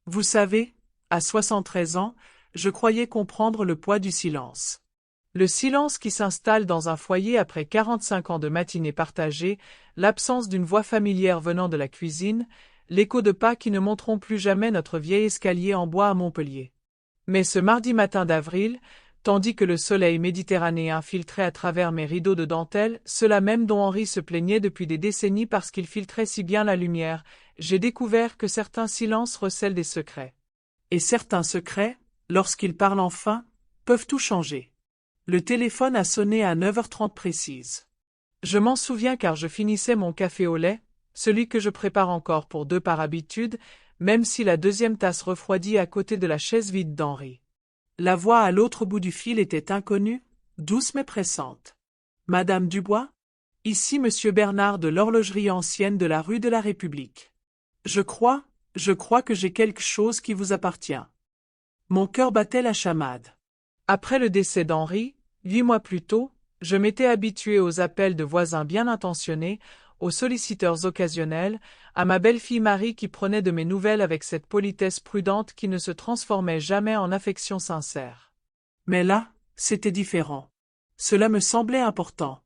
Vous savez, à 73 ans, je croyais comprendre le poids du silence. Le silence qui s'installe dans un foyer après 45 ans de matinées partagées, l'absence d'une voix familière venant de la cuisine, l'écho de pas qui ne monteront plus jamais notre vieil escalier en bois à Montpellier. Mais ce mardi matin d'avril, tandis que le soleil méditerranéen filtrait à travers mes rideaux de dentelle, ceux-là même dont Henri se plaignait depuis des décennies parce qu'il filtrait si bien la lumière, j'ai découvert que certains silences recèlent des secrets. Et certains secrets, lorsqu'ils parlent enfin, peuvent tout changer. Le téléphone a sonné à 9h30 précise. Je m'en souviens car je finissais mon café au lait, celui que je prépare encore pour deux par habitude, même si la deuxième tasse refroidit à côté de la chaise vide d'Henri. La voix à l'autre bout du fil était inconnue, douce mais pressante. Madame Dubois? Ici Monsieur Bernard de l'horlogerie ancienne de la rue de la République. Je crois que j'ai quelque chose qui vous appartient. Mon cœur battait la chamade. Après le décès d'Henri, 8 mois plus tôt, je m'étais habitué aux appels de voisins bien intentionnés, aux solliciteurs occasionnels, à ma belle-fille Marie qui prenait de mes nouvelles avec cette politesse prudente qui ne se transformait jamais en affection sincère. Mais là, c'était différent. Cela me semblait important.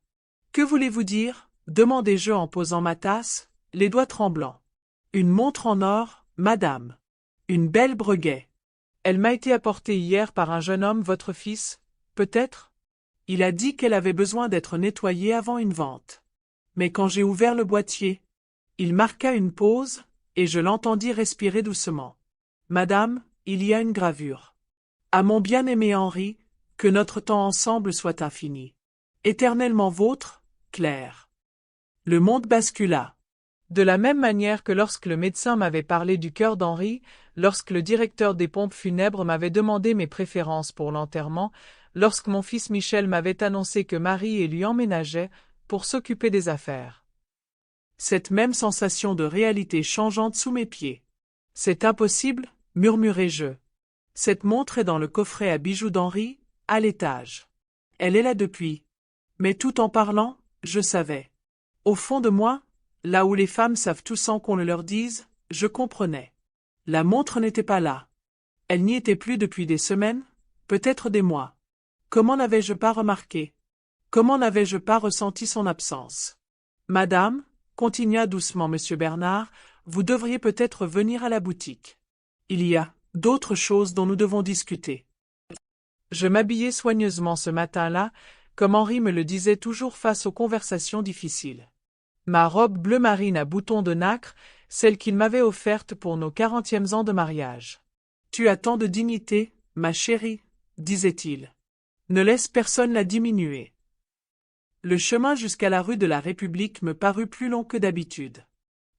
Que voulez-vous dire? Demandai-je en posant ma tasse, les doigts tremblants. Une montre en or, madame. Une belle Breguet. Elle m'a été apportée hier par un jeune homme, votre fils, peut-être? Il a dit qu'elle avait besoin d'être nettoyée avant une vente. Mais quand j'ai ouvert le boîtier, il marqua une pause, et je l'entendis respirer doucement. Madame, il y a une gravure. À mon bien-aimé Henri, que notre temps ensemble soit infini. Éternellement vôtre, Claire. Le monde bascula. De la même manière que lorsque le médecin m'avait parlé du cœur d'Henri, lorsque le directeur des pompes funèbres m'avait demandé mes préférences pour l'enterrement, lorsque mon fils Michel m'avait annoncé que Marie et lui emménageaient pour s'occuper des affaires. Cette même sensation de réalité changeante sous mes pieds. C'est impossible, murmurai-je. Cette montre est dans le coffret à bijoux d'Henri, à l'étage. Elle est là depuis. Mais tout en parlant, je savais. Au fond de moi, là où les femmes savent tout sans qu'on le leur dise, je comprenais. La montre n'était pas là. Elle n'y était plus depuis des semaines, peut-être des mois. Comment n'avais-je pas remarqué? Comment n'avais-je pas ressenti son absence? Madame, continua doucement Monsieur Bernard, vous devriez peut-être venir à la boutique. Il y a d'autres choses dont nous devons discuter. Je m'habillai soigneusement ce matin-là, comme Henri me le disait toujours face aux conversations difficiles. Ma robe bleu marine à boutons de nacre, celle qu'il m'avait offerte pour nos 40e ans de mariage. Tu as tant de dignité, ma chérie, disait-il. Ne laisse personne la diminuer. Le chemin jusqu'à la rue de la République me parut plus long que d'habitude.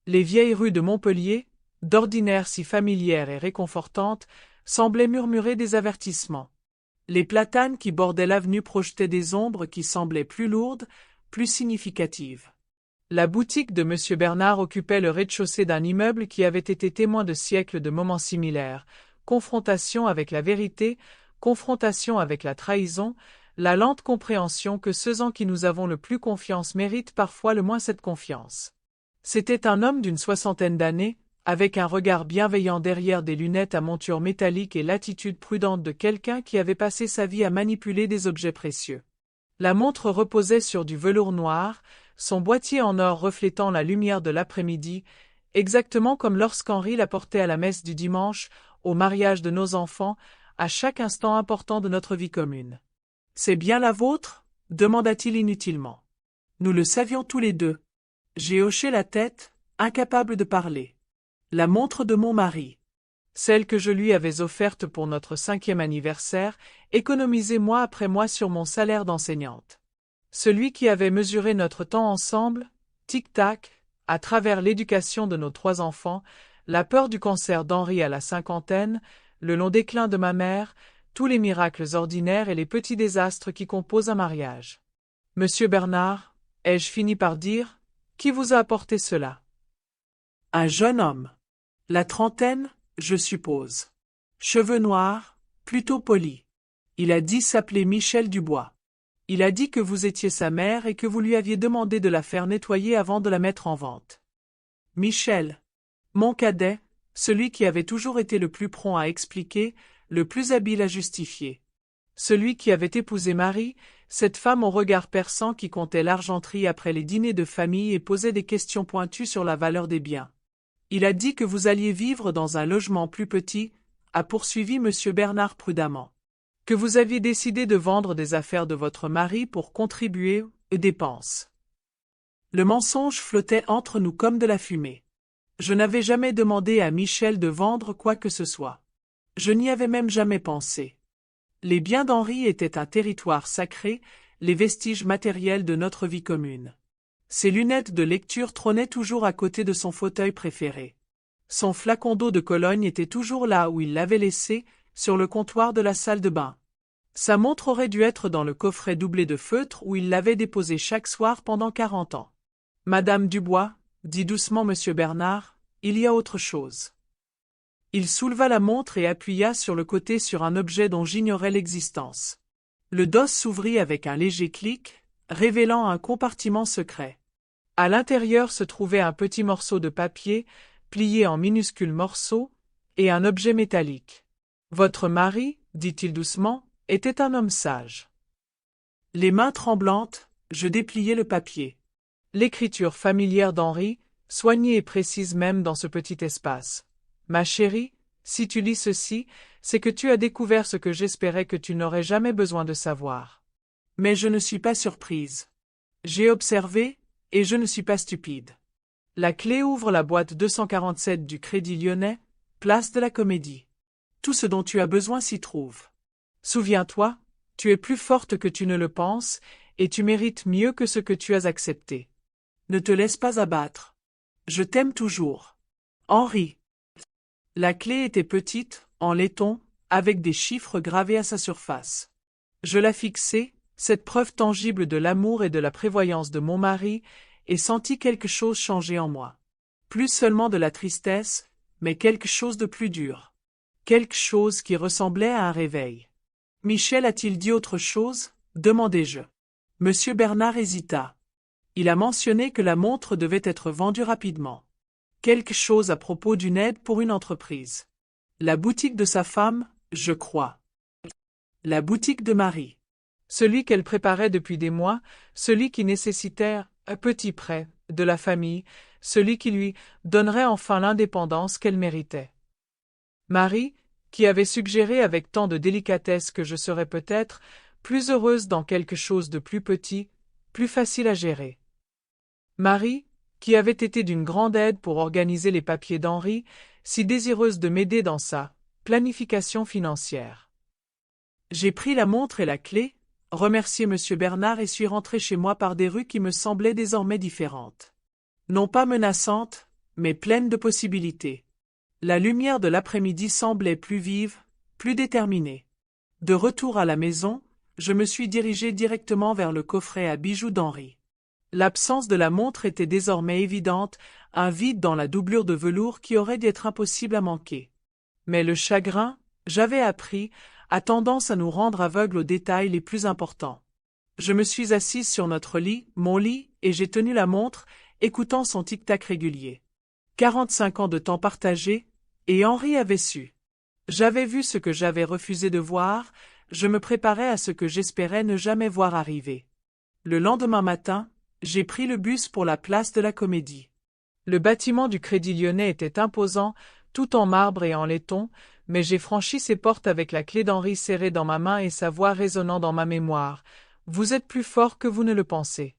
Les vieilles rues de Montpellier, d'ordinaire si familières et réconfortantes, semblaient murmurer des avertissements. Les platanes qui bordaient l'avenue projetaient des ombres qui semblaient plus lourdes, plus significatives. La boutique de M. Bernard occupait le rez-de-chaussée d'un immeuble qui avait été témoin de siècles de moments similaires, confrontation avec la vérité, confrontation avec la trahison, la lente compréhension que ceux en qui nous avons le plus confiance méritent parfois le moins cette confiance. C'était un homme d'une 60aine d'années, avec un regard bienveillant derrière des lunettes à monture métallique et l'attitude prudente de quelqu'un qui avait passé sa vie à manipuler des objets précieux. La montre reposait sur du velours noir, son boîtier en or reflétant la lumière de l'après-midi, exactement comme lorsqu'Henri la portait à la messe du dimanche, au mariage de nos enfants, à chaque instant important de notre vie commune. « C'est bien la vôtre » demanda-t-il inutilement. Nous le savions tous les deux. J'ai hoché la tête, incapable de parler. La montre de mon mari. Celle que je lui avais offerte pour notre 5e anniversaire, économisée mois après mois sur mon salaire d'enseignante. Celui qui avait mesuré notre temps ensemble, tic-tac, à travers l'éducation de nos 3 enfants, la peur du cancer d'Henri à la 50aine, le long déclin de ma mère, tous les miracles ordinaires et les petits désastres qui composent un mariage. Monsieur Bernard, ai-je fini par dire, qui vous a apporté cela? Un jeune homme. La trentaine, je suppose. Cheveux noirs, plutôt polis. Il a dit s'appeler Michel Dubois. Il a dit que vous étiez sa mère et que vous lui aviez demandé de la faire nettoyer avant de la mettre en vente. Michel. Mon cadet, Celui qui avait toujours été le plus prompt à expliquer, le plus habile à justifier. Celui qui avait épousé Marie, cette femme au regard perçant qui comptait l'argenterie après les dîners de famille et posait des questions pointues sur la valeur des biens. Il a dit que vous alliez vivre dans un logement plus petit, a poursuivi M. Bernard prudemment. Que vous aviez décidé de vendre des affaires de votre mari pour contribuer aux dépenses. Le mensonge flottait entre nous comme de la fumée. Je n'avais jamais demandé à Michel de vendre quoi que ce soit. Je n'y avais même jamais pensé. Les biens d'Henri étaient un territoire sacré, les vestiges matériels de notre vie commune. Ses lunettes de lecture trônaient toujours à côté de son fauteuil préféré. Son flacon d'eau de Cologne était toujours là où il l'avait laissé, sur le comptoir de la salle de bain. Sa montre aurait dû être dans le coffret doublé de feutre où il l'avait déposée chaque soir pendant 40 ans. « Madame Dubois, dit doucement M. Bernard, il y a autre chose. » Il souleva la montre et appuya sur le côté sur un objet dont j'ignorais l'existence. Le dos s'ouvrit avec un léger clic, révélant un compartiment secret. À l'intérieur se trouvait un petit morceau de papier, plié en minuscules morceaux, et un objet métallique. « Votre mari, dit-il doucement, était un homme sage. » Les mains tremblantes, je dépliai le papier. L'écriture familière d'Henri, soignée et précise même dans ce petit espace. « Ma chérie, si tu lis ceci, c'est que tu as découvert ce que j'espérais que tu n'aurais jamais besoin de savoir. Mais je ne suis pas surprise. J'ai observé, et je ne suis pas stupide. La clé ouvre la boîte 247 du Crédit Lyonnais, place de la Comédie. Tout ce dont tu as besoin s'y trouve. Souviens-toi, tu es plus forte que tu ne le penses, et tu mérites mieux que ce que tu as accepté. Ne te laisse pas abattre. Je t'aime toujours. Henri. La clé était petite, en laiton, avec des chiffres gravés à sa surface. Je la fixai, cette preuve tangible de l'amour et de la prévoyance de mon mari, et sentis quelque chose changer en moi. Plus seulement de la tristesse, mais quelque chose de plus dur. Quelque chose qui ressemblait à un réveil. « Michel a-t-il dit autre chose ?» demandai-je. Monsieur Bernard hésita. Il a mentionné que la montre devait être vendue rapidement. Quelque chose à propos d'une aide pour une entreprise. La boutique de sa femme, je crois. La boutique de Marie. Celui qu'elle préparait depuis des mois, celui qui nécessitait un petit prêt de la famille, celui qui lui donnerait enfin l'indépendance qu'elle méritait. Marie, qui avait suggéré avec tant de délicatesse que je serais peut-être plus heureuse dans quelque chose de plus petit, plus facile à gérer. Marie, qui avait été d'une grande aide pour organiser les papiers d'Henri, si désireuse de m'aider dans sa planification financière. J'ai pris la montre et la clé, remercié M. Bernard et suis rentré chez moi par des rues qui me semblaient désormais différentes. Non pas menaçantes, mais pleines de possibilités. La lumière de l'après-midi semblait plus vive, plus déterminée. De retour à la maison, je me suis dirigé directement vers le coffret à bijoux d'Henri. L'absence de la montre était désormais évidente, un vide dans la doublure de velours qui aurait dû être impossible à manquer. Mais le chagrin, j'avais appris, a tendance à nous rendre aveugles aux détails les plus importants. Je me suis assise sur notre lit, mon lit, et j'ai tenu la montre, écoutant son tic-tac régulier. 45 ans de temps partagé, et Henri avait su. J'avais vu ce que j'avais refusé de voir, je me préparais à ce que j'espérais ne jamais voir arriver. Le lendemain matin, j'ai pris le bus pour la place de la Comédie. Le bâtiment du Crédit Lyonnais était imposant, tout en marbre et en laiton, mais j'ai franchi ses portes avec la clé d'Henri serrée dans ma main et sa voix résonnant dans ma mémoire. « Vous êtes plus fort que vous ne le pensez. »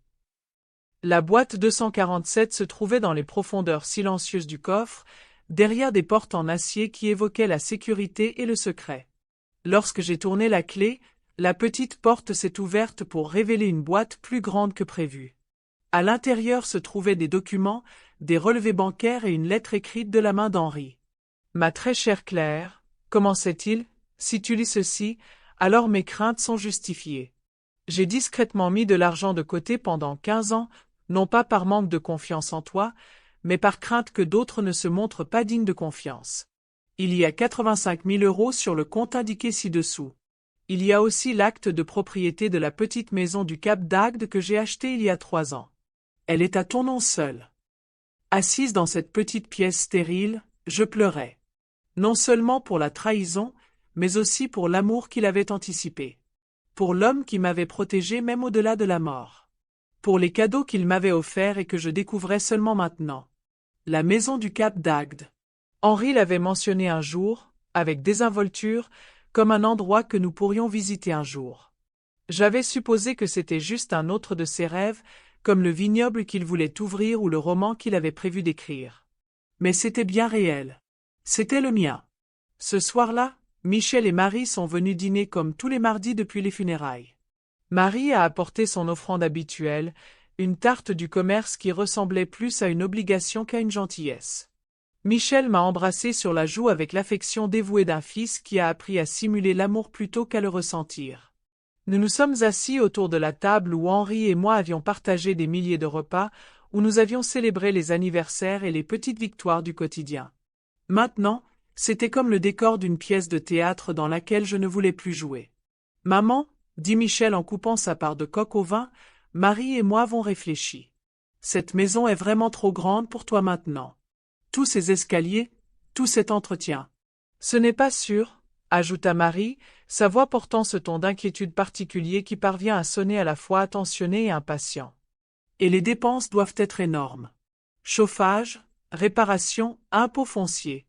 La boîte 247 se trouvait dans les profondeurs silencieuses du coffre, derrière des portes en acier qui évoquaient la sécurité et le secret. Lorsque j'ai tourné la clé, la petite porte s'est ouverte pour révéler une boîte plus grande que prévu. À l'intérieur se trouvaient des documents, des relevés bancaires et une lettre écrite de la main d'Henri. « Ma très chère Claire, commençait-il, si tu lis ceci, alors mes craintes sont justifiées. J'ai discrètement mis de l'argent de côté pendant 15 ans, non pas par manque de confiance en toi, mais par crainte que d'autres ne se montrent pas dignes de confiance. Il y a 85 000 € sur le compte indiqué ci-dessous. Il y a aussi l'acte de propriété de la petite maison du Cap d'Agde que j'ai achetée il y a 3 ans. Elle est à ton nom seul. Assise dans cette petite pièce stérile, Je pleurais. Non seulement pour la trahison, mais aussi pour l'amour qu'il avait anticipé. Pour l'homme qui m'avait protégé même au-delà de la mort. Pour les cadeaux qu'il m'avait offerts et que je découvrais seulement maintenant. La maison du Cap d'Agde. Henri l'avait mentionné un jour, avec désinvolture, comme un endroit que nous pourrions visiter un jour. J'avais supposé que c'était juste un autre de ses rêves, comme le vignoble qu'il voulait ouvrir ou le roman qu'il avait prévu d'écrire. Mais c'était bien réel. C'était le mien. Ce soir-là, Michel et Marie sont venus dîner comme tous les mardis depuis les funérailles. Marie a apporté son offrande habituelle, une tarte du commerce qui ressemblait plus à une obligation qu'à une gentillesse. Michel m'a embrassé sur la joue avec l'affection dévouée d'un fils qui a appris à simuler l'amour plutôt qu'à le ressentir. Nous nous sommes assis autour de la table où Henri et moi avions partagé des milliers de repas, où nous avions célébré les anniversaires et les petites victoires du quotidien. Maintenant, c'était comme le décor d'une pièce de théâtre dans laquelle je ne voulais plus jouer. « Maman, » dit Michel en coupant sa part de coque au vin, « Marie et moi avons réfléchi. Cette maison est vraiment trop grande pour toi maintenant. Tous ces escaliers, tout cet entretien. » « Ce n'est pas sûr, » ajouta Marie, sa voix portant ce ton d'inquiétude particulier qui parvient à sonner à la fois attentionné et impatient. « Et les dépenses doivent être énormes. Chauffage, réparation, impôts fonciers. »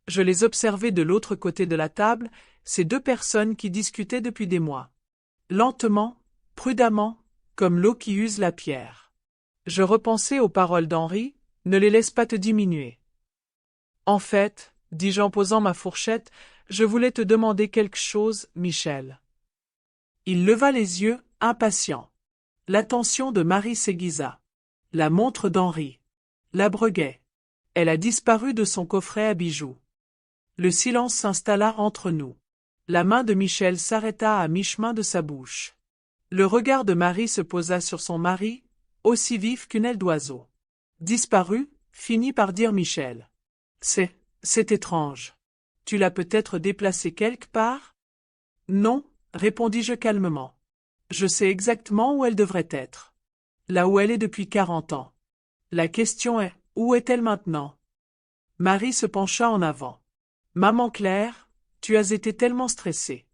Je les observais de l'autre côté de la table, ces deux personnes qui discutaient depuis des mois. Lentement, prudemment, comme l'eau qui use la pierre. Je repensais aux paroles d'Henri, « Ne les laisse pas te diminuer. » En fait, dis-je en posant ma fourchette, je voulais te demander quelque chose, Michel. Il leva les yeux, impatient. L'attention de Marie s'aiguisa. La montre d'Henri. La breguet. Elle a disparu de son coffret à bijoux. Le silence s'installa entre nous. La main de Michel s'arrêta à mi-chemin de sa bouche. Le regard de Marie se posa sur son mari, aussi vif qu'une aile d'oiseau. Disparu, finit par dire Michel. C'est étrange. Tu l'as peut-être déplacée quelque part? Non, répondis-je calmement. Je sais exactement où elle devrait être. Là où elle est depuis 40 ans. La question est, où est-elle maintenant? Marie se pencha en avant. Maman Claire, tu as été tellement stressée.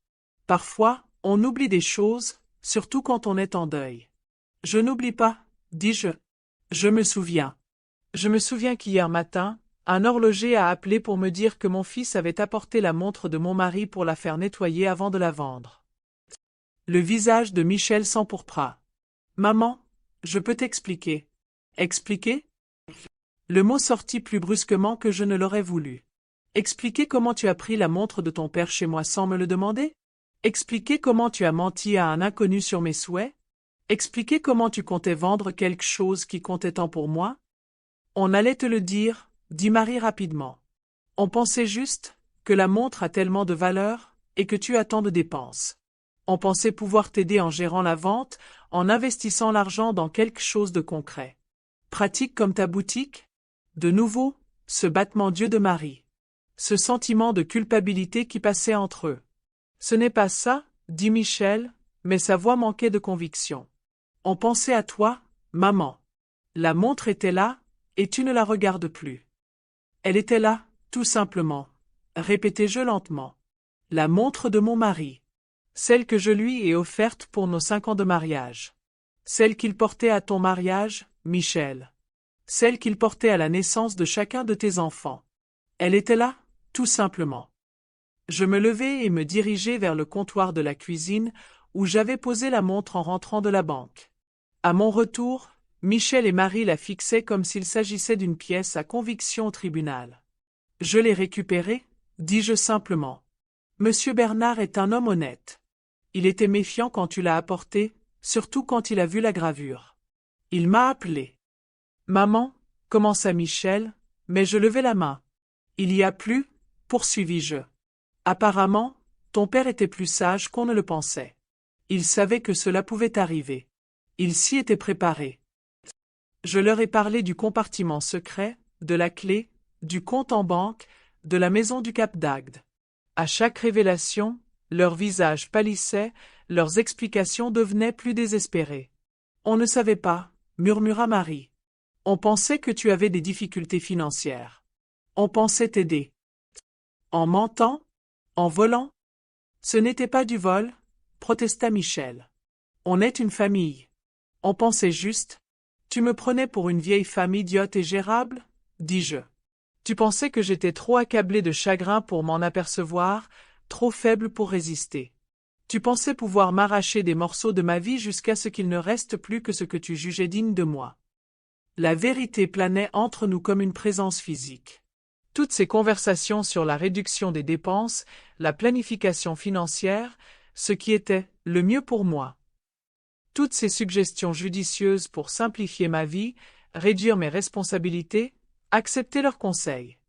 Parfois, on oublie des choses, surtout quand on est en deuil. Je n'oublie pas, dis-je. Je me souviens. Je me souviens qu'hier matin, un horloger a appelé pour me dire que mon fils avait apporté la montre de mon mari pour la faire nettoyer avant de la vendre. Le visage de Michel s'empourpra. Maman, je peux t'expliquer. Expliquer? Le mot sortit plus brusquement que je ne l'aurais voulu. Expliquer comment tu as pris la montre de ton père chez moi sans me le demander? Expliquer comment tu as menti à un inconnu sur mes souhaits? Expliquer comment tu comptais vendre quelque chose qui comptait tant pour moi? On allait te le dire, dit Marie rapidement. On pensait juste que la montre a tellement de valeur et que tu as tant de dépenses. On pensait pouvoir t'aider en gérant la vente, en investissant l'argent dans quelque chose de concret. Pratique comme ta boutique? De nouveau, ce battement d'yeux de Marie. Ce sentiment de culpabilité qui passait entre eux. Ce n'est pas ça, dit Michel, mais sa voix manquait de conviction. On pensait à toi, maman. La montre était là, et tu ne la regardes plus. Elle était là, tout simplement, répétai-je lentement. La montre de mon mari. Celle que je lui ai offerte pour nos 5 ans de mariage. Celle qu'il portait à ton mariage, Michel. Celle qu'il portait à la naissance de chacun de tes enfants. Elle était là, tout simplement. Je me levai et me dirigeai vers le comptoir de la cuisine, où j'avais posé la montre en rentrant de la banque. À mon retour, Michel et Marie la fixaient comme s'il s'agissait d'une pièce à conviction au tribunal. Je l'ai récupérée, dis-je simplement. Monsieur Bernard est un homme honnête. Il était méfiant quand tu l'as apporté, surtout quand il a vu la gravure. Il m'a appelé. Maman, commença Michel, mais je levai la main. Il y a plus, poursuivis-je. Apparemment, ton père était plus sage qu'on ne le pensait. Il savait que cela pouvait arriver. Il s'y était préparé. Je leur ai parlé du compartiment secret, de la clé, du compte en banque, de la maison du Cap d'Agde. À chaque révélation, leurs visages pâlissaient, leurs explications devenaient plus désespérées. On ne savait pas, murmura Marie. On pensait que tu avais des difficultés financières. On pensait t'aider. En mentant? En volant? Ce n'était pas du vol, protesta Michel. On est une famille. On pensait juste. Tu me prenais pour une vieille femme idiote et gérable? Dis-je. Tu pensais que j'étais trop accablé de chagrin pour m'en apercevoir, trop faible pour résister. Tu pensais pouvoir m'arracher des morceaux de ma vie jusqu'à ce qu'il ne reste plus que ce que tu jugeais digne de moi. La vérité planait entre nous comme une présence physique. Toutes ces conversations sur la réduction des dépenses, la planification financière, ce qui était le mieux pour moi. Toutes ces suggestions judicieuses pour simplifier ma vie, réduire mes responsabilités, accepter leurs conseils.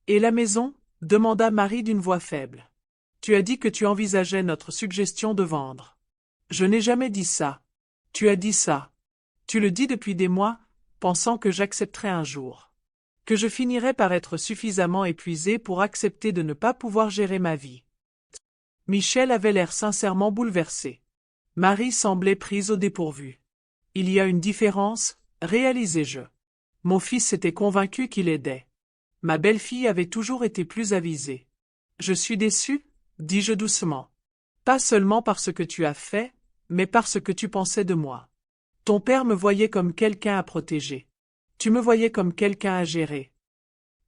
Et la maison? Demanda Marie d'une voix faible. Tu as dit que tu envisageais notre suggestion de vendre. Je n'ai jamais dit ça. Tu as dit ça. Tu le dis depuis des mois, pensant que j'accepterais un jour. Que je finirais par être suffisamment épuisé pour accepter de ne pas pouvoir gérer ma vie. Michel avait l'air sincèrement bouleversé. Marie semblait prise au dépourvu. Il y a une différence, réalisai-je. Mon fils s'était convaincu qu'il aidait. Ma belle-fille avait toujours été plus avisée. Je suis déçu, dis-je doucement. Pas seulement parce que tu as fait, mais parce que tu pensais de moi. Ton père me voyait comme quelqu'un à protéger. Tu me voyais comme quelqu'un à gérer.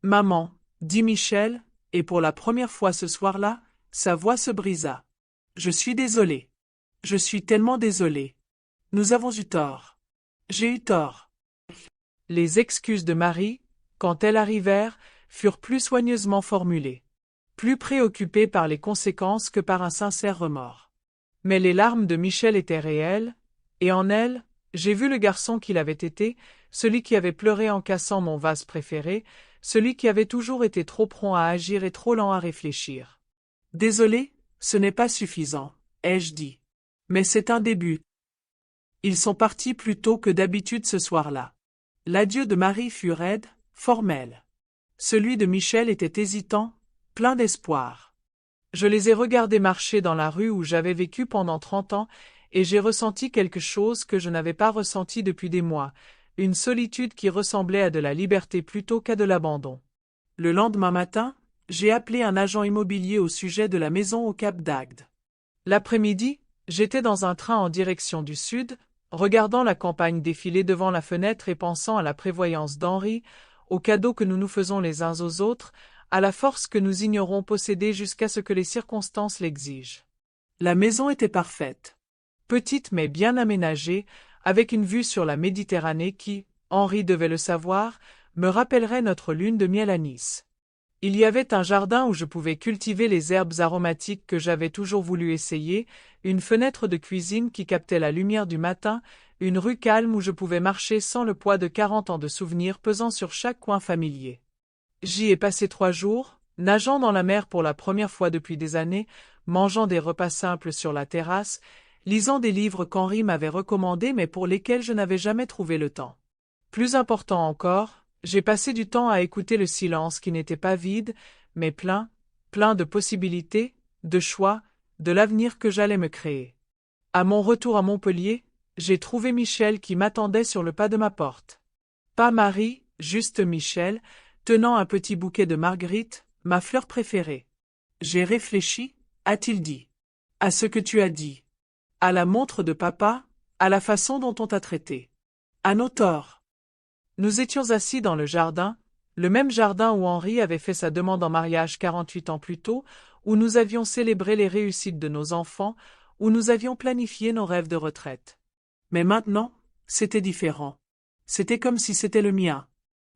Maman, dit Michel, et pour la première fois ce soir-là, sa voix se brisa. Je suis désolé. Je suis tellement désolé. Nous avons eu tort. J'ai eu tort. Les excuses de Marie, quand elles arrivèrent, furent plus soigneusement formulées, plus préoccupées par les conséquences que par un sincère remords. Mais les larmes de Michel étaient réelles, et en elles, j'ai vu le garçon qu'il avait été, celui qui avait pleuré en cassant mon vase préféré, celui qui avait toujours été trop prompt à agir et trop lent à réfléchir. Désolé, ce n'est pas suffisant, ai-je dit. Mais c'est un début. Ils sont partis plus tôt que d'habitude ce soir-là. L'adieu de Marie fut raide, formel. Celui de Michel était hésitant, plein d'espoir. Je les ai regardés marcher dans la rue où j'avais vécu pendant 30 ans, et j'ai ressenti quelque chose que je n'avais pas ressenti depuis des mois, une solitude qui ressemblait à de la liberté plutôt qu'à de l'abandon. Le lendemain matin, j'ai appelé un agent immobilier au sujet de la maison au Cap d'Agde. L'après-midi, j'étais dans un train en direction du sud, regardant la campagne défiler devant la fenêtre et pensant à la prévoyance d'Henri, aux cadeaux que nous nous faisons les uns aux autres, à la force que nous ignorons posséder jusqu'à ce que les circonstances l'exigent. La maison était parfaite. Petite mais bien aménagée, avec une vue sur la Méditerranée qui, Henri devait le savoir, me rappellerait notre lune de miel à Nice. Il y avait un jardin où je pouvais cultiver les herbes aromatiques que j'avais toujours voulu essayer, une fenêtre de cuisine qui captait la lumière du matin, une rue calme où je pouvais marcher sans le poids de 40 ans de souvenirs pesant sur chaque coin familier. J'y ai passé 3 jours, nageant dans la mer pour la première fois depuis des années, mangeant des repas simples sur la terrasse, lisant des livres qu'Henri m'avait recommandés mais pour lesquels je n'avais jamais trouvé le temps. Plus important encore, j'ai passé du temps à écouter le silence qui n'était pas vide, mais plein de possibilités, de choix, de l'avenir que j'allais me créer. À mon retour à Montpellier, j'ai trouvé Michel qui m'attendait sur le pas de ma porte. Pas Marie, juste Michel, tenant un petit bouquet de marguerites, ma fleur préférée. J'ai réfléchi, a-t-il dit. À ce que tu as dit. À la montre de papa, à la façon dont on t'a traité. À nos torts. Nous étions assis dans le jardin, le même jardin où Henri avait fait sa demande en mariage 48 ans plus tôt, où nous avions célébré les réussites de nos enfants, où nous avions planifié nos rêves de retraite. Mais maintenant, c'était différent. C'était comme si c'était le mien.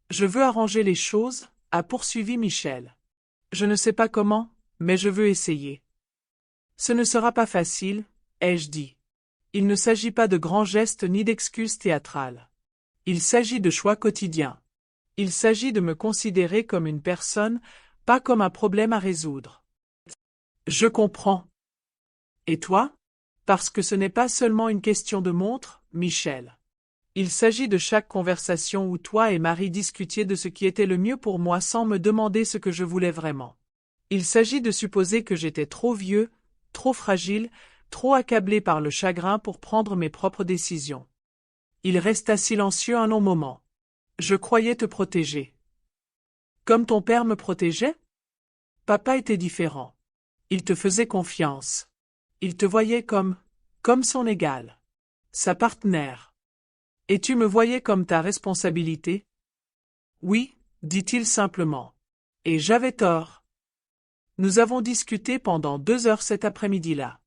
Je veux arranger les choses, a poursuivi Michel. Je ne sais pas comment, mais je veux essayer. Ce ne sera pas facile, ai-je dit. Il ne s'agit pas de grands gestes ni d'excuses théâtrales. Il s'agit de choix quotidiens. Il s'agit de me considérer comme une personne, pas comme un problème à résoudre. Je comprends. Et toi? Parce que ce n'est pas seulement une question de montre, Michel. Il s'agit de chaque conversation où toi et Marie discutiez de ce qui était le mieux pour moi sans me demander ce que je voulais vraiment. Il s'agit de supposer que j'étais trop vieux, trop fragile, trop accablé par le chagrin pour prendre mes propres décisions. Il resta silencieux un long moment. Je croyais te protéger. Comme ton père me protégeait? Papa était différent. Il te faisait confiance. Il te voyait comme son égal. Sa partenaire. Et tu me voyais comme ta responsabilité? Oui, dit-il simplement. Et j'avais tort. Nous avons discuté pendant 2 heures cet après-midi-là.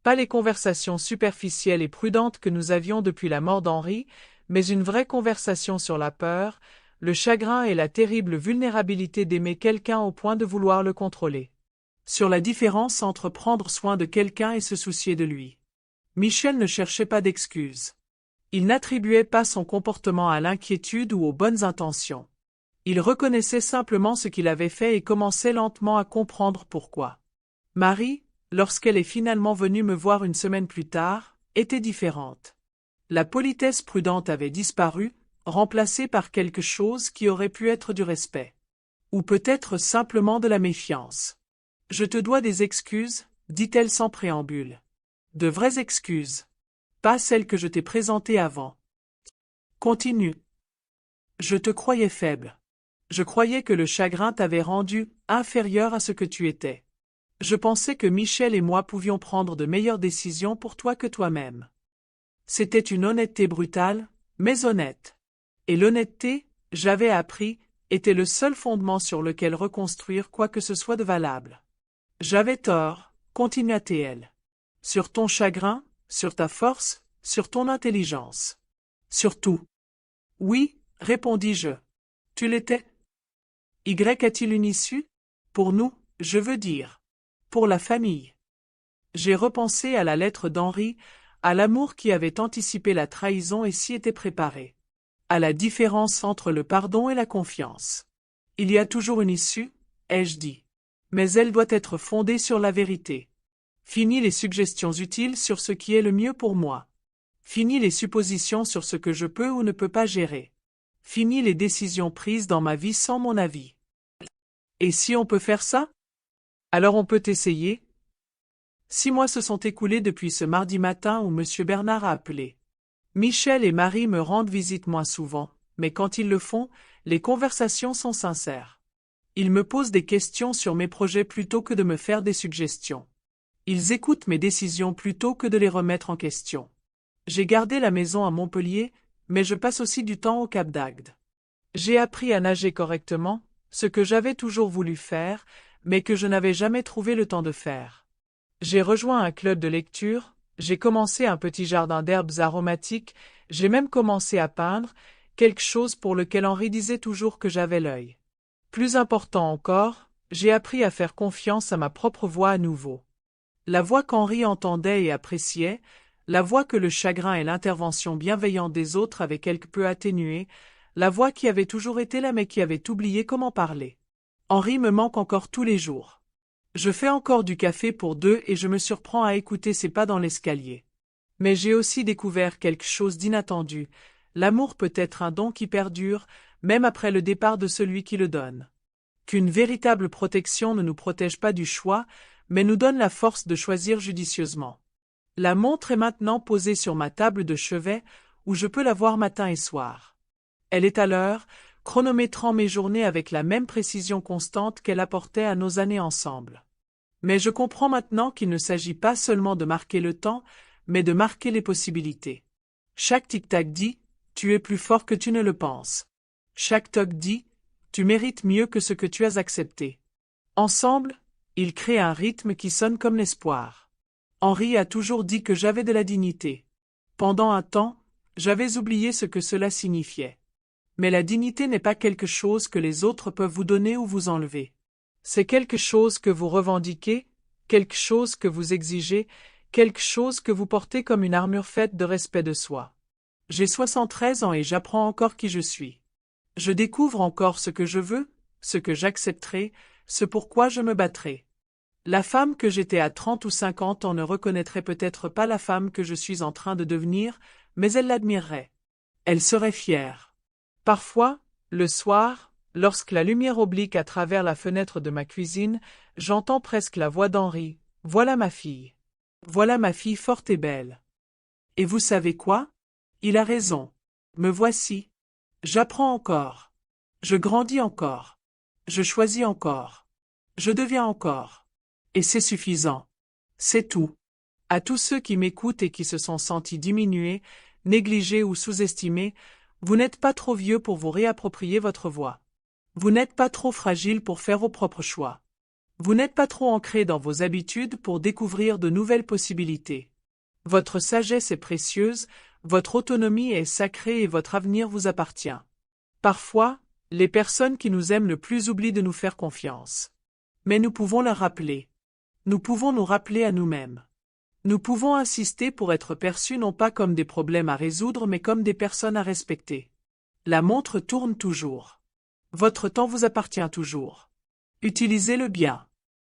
Pas les conversations superficielles et prudentes que nous avions depuis la mort d'Henri, mais une vraie conversation sur la peur, le chagrin et la terrible vulnérabilité d'aimer quelqu'un au point de vouloir le contrôler. Sur la différence entre prendre soin de quelqu'un et se soucier de lui. Michel ne cherchait pas d'excuses. Il n'attribuait pas son comportement à l'inquiétude ou aux bonnes intentions. Il reconnaissait simplement ce qu'il avait fait et commençait lentement à comprendre pourquoi. Marie, lorsqu'elle est finalement venue me voir une semaine plus tard, était différente. La politesse prudente avait disparu, remplacée par quelque chose qui aurait pu être du respect. Ou peut-être simplement de la méfiance. « Je te dois des excuses, dit-elle sans préambule. De vraies excuses. Pas celles que je t'ai présentées avant. Continue. Je te croyais faible. Je croyais que le chagrin t'avait rendu inférieur à ce que tu étais. Je pensais que Michel et moi pouvions prendre de meilleures décisions pour toi que toi-même. C'était une honnêteté brutale, mais honnête. Et l'honnêteté, j'avais appris, était le seul fondement sur lequel reconstruire quoi que ce soit de valable. J'avais tort, continua-t-elle. Sur ton chagrin, sur ta force, sur ton intelligence. Sur tout. Oui, répondis-je. Tu l'étais. Y a-t-il une issue? Pour nous, je veux dire. Pour la famille. J'ai repensé à la lettre d'Henri, à l'amour qui avait anticipé la trahison et s'y était préparé. À la différence entre le pardon et la confiance. Il y a toujours une issue, ai-je dit. Mais elle doit être fondée sur la vérité. Fini les suggestions utiles sur ce qui est le mieux pour moi. Fini les suppositions sur ce que je peux ou ne peux pas gérer. Fini les décisions prises dans ma vie sans mon avis. Et si on peut faire ça? Alors on peut essayer. 6 mois se sont écoulés depuis ce mardi matin où M. Bernard a appelé. Michel et Marie me rendent visite moins souvent, mais quand ils le font, les conversations sont sincères. Ils me posent des questions sur mes projets plutôt que de me faire des suggestions. Ils écoutent mes décisions plutôt que de les remettre en question. J'ai gardé la maison à Montpellier, mais je passe aussi du temps au Cap d'Agde. J'ai appris à nager correctement, ce que j'avais toujours voulu faire, mais que je n'avais jamais trouvé le temps de faire. J'ai rejoint un club de lecture, j'ai commencé un petit jardin d'herbes aromatiques, j'ai même commencé à peindre, quelque chose pour lequel Henri disait toujours que j'avais l'œil. Plus important encore, j'ai appris à faire confiance à ma propre voix à nouveau. La voix qu'Henri entendait et appréciait, la voix que le chagrin et l'intervention bienveillante des autres avaient quelque peu atténuée, la voix qui avait toujours été là mais qui avait oublié comment parler. Henri me manque encore tous les jours. Je fais encore du café pour 2 et je me surprends à écouter ses pas dans l'escalier. Mais j'ai aussi découvert quelque chose d'inattendu. L'amour peut être un don qui perdure, même après le départ de celui qui le donne. Qu'une véritable protection ne nous protège pas du choix, mais nous donne la force de choisir judicieusement. La montre est maintenant posée sur ma table de chevet, où je peux la voir matin et soir. Elle est à l'heure, chronométrant mes journées avec la même précision constante qu'elle apportait à nos années ensemble. Mais je comprends maintenant qu'il ne s'agit pas seulement de marquer le temps, mais de marquer les possibilités. Chaque tic-tac dit « Tu es plus fort que tu ne le penses ». Chaque toc dit « Tu mérites mieux que ce que tu as accepté ». Ensemble, ils créent un rythme qui sonne comme l'espoir. Henri a toujours dit que j'avais de la dignité. Pendant un temps, j'avais oublié ce que cela signifiait. Mais la dignité n'est pas quelque chose que les autres peuvent vous donner ou vous enlever. C'est quelque chose que vous revendiquez, quelque chose que vous exigez, quelque chose que vous portez comme une armure faite de respect de soi. J'ai 73 ans et j'apprends encore qui je suis. Je découvre encore ce que je veux, ce que j'accepterai, ce pourquoi je me battrai. La femme que j'étais à 30 ou 50 ans ne reconnaîtrait peut-être pas la femme que je suis en train de devenir, mais elle l'admirerait. Elle serait fière. Parfois, le soir, lorsque la lumière oblique à travers la fenêtre de ma cuisine, j'entends presque la voix d'Henri. « Voilà ma fille. Voilà ma fille forte et belle. » Et vous savez quoi? Il a raison. Me voici. J'apprends encore. Je grandis encore. Je choisis encore. Je deviens encore. Et c'est suffisant. C'est tout. À tous ceux qui m'écoutent et qui se sont sentis diminués, négligés ou sous-estimés, vous n'êtes pas trop vieux pour vous réapproprier votre voix. Vous n'êtes pas trop fragile pour faire vos propres choix. Vous n'êtes pas trop ancré dans vos habitudes pour découvrir de nouvelles possibilités. Votre sagesse est précieuse, votre autonomie est sacrée et votre avenir vous appartient. Parfois, les personnes qui nous aiment le plus oublient de nous faire confiance. Mais nous pouvons leur rappeler. Nous pouvons nous rappeler à nous-mêmes. Nous pouvons insister pour être perçus non pas comme des problèmes à résoudre mais comme des personnes à respecter. La montre tourne toujours. Votre temps vous appartient toujours. Utilisez-le bien.